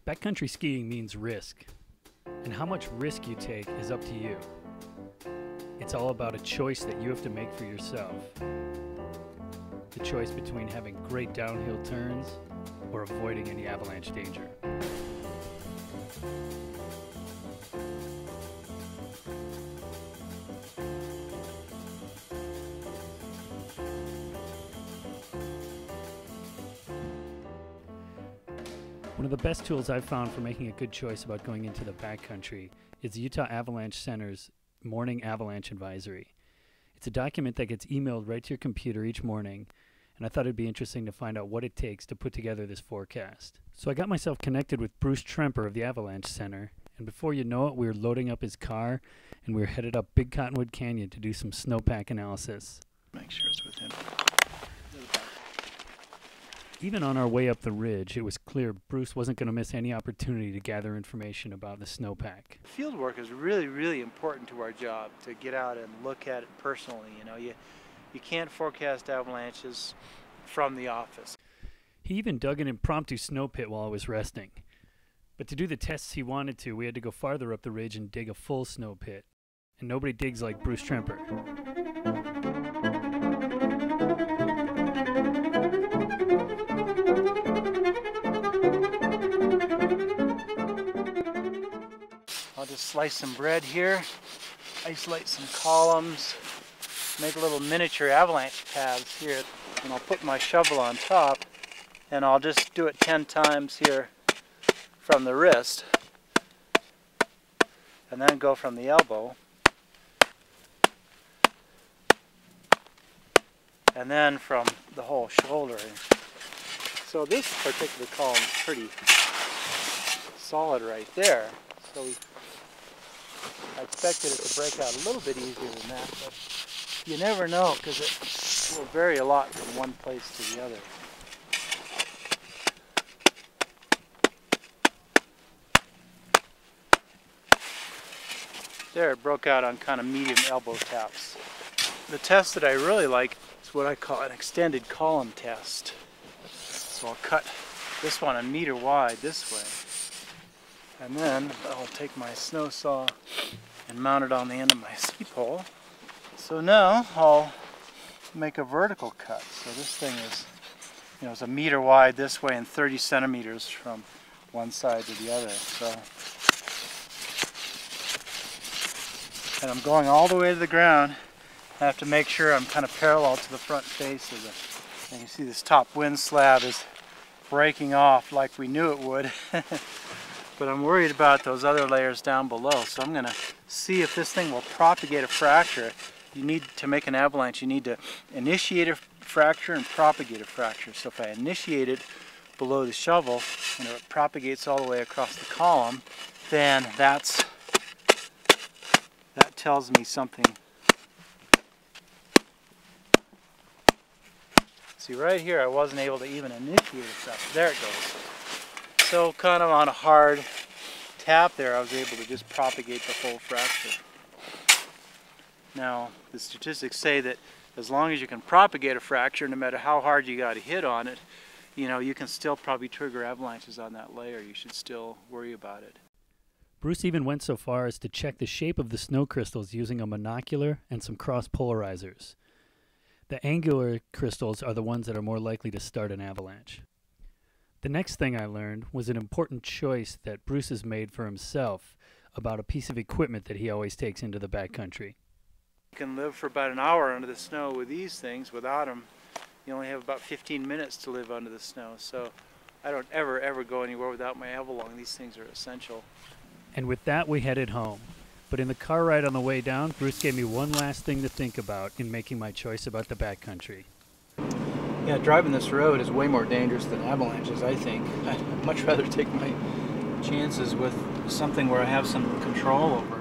Backcountry skiing means risk, and how much risk you take is up to you. It's all about a choice that you have to make for yourself. The choice between having great downhill turns or avoiding any avalanche danger. One of the best tools I've found for making a good choice about going into the backcountry is the Utah Avalanche Center's Morning Avalanche Advisory. It's a document that gets emailed right to your computer each morning, and I thought it'd be interesting to find out what it takes to put together this forecast. So I got myself connected with Bruce Tremper of the Avalanche Center, and before you know it, we were loading up his car, and we were headed up Big Cottonwood Canyon to do some snowpack analysis. Make sure it's within. Even on our way up the ridge, it was clear Bruce wasn't going to miss any opportunity to gather information about the snowpack. Field work is really, really important to our job, to get out and look at it personally. You know, you can't forecast avalanches from the office. He even dug an impromptu snow pit while I was resting. But to do the tests he wanted to, we had to go farther up the ridge and dig a full snow pit. And nobody digs like Bruce Tremper. I'll just slice some bread here, isolate some columns, make little miniature avalanche paths here, and I'll put my shovel on top, and I'll just do it 10 times here from the wrist, and then go from the elbow, and then from the whole shoulder. So this particular column is pretty solid right there. So I expected it to break out a little bit easier than that, but you never know because it will vary a lot from one place to the other. There, it broke out on kind of medium elbow taps. The test that I really like is what I call an extended column test. So I'll cut this one 1 meter wide this way. And then I'll take my snow saw and mount it on the end of my ski pole. So now I'll make a vertical cut. So this thing is, it's 1 meter wide this way and 30 centimeters from one side to the other. So, and I'm going all the way to the ground. I have to make sure I'm kind of parallel to the front face of the. And you see this top wind slab is breaking off like we knew it would. But I'm worried about those other layers down below, so I'm going to see if this thing will propagate a fracture. You need to make an avalanche, you need to initiate a fracture and propagate a fracture. So if I initiate it below the shovel and it propagates all the way across the column, then that tells me something. See, right here I wasn't able to even initiate a fracture. There it goes. So kind of on a hard tap there, I was able to just propagate the whole fracture. Now, the statistics say that as long as you can propagate a fracture, no matter how hard you got to hit on it, you can still probably trigger avalanches on that layer. You should still worry about it. Bruce even went so far as to check the shape of the snow crystals using a monocular and some cross polarizers. The angular crystals are the ones that are more likely to start an avalanche. The next thing I learned was an important choice that Bruce has made for himself about a piece of equipment that he always takes into the backcountry. You can live for about an hour under the snow with these things. Without them, you only have about 15 minutes to live under the snow. So I don't ever go anywhere without my Avalon. These things are essential. And with that, we headed home. But in the car ride on the way down, Bruce gave me one last thing to think about in making my choice about the backcountry. Yeah, driving this road is way more dangerous than avalanches, I think. I'd much rather take my chances with something where I have some control over.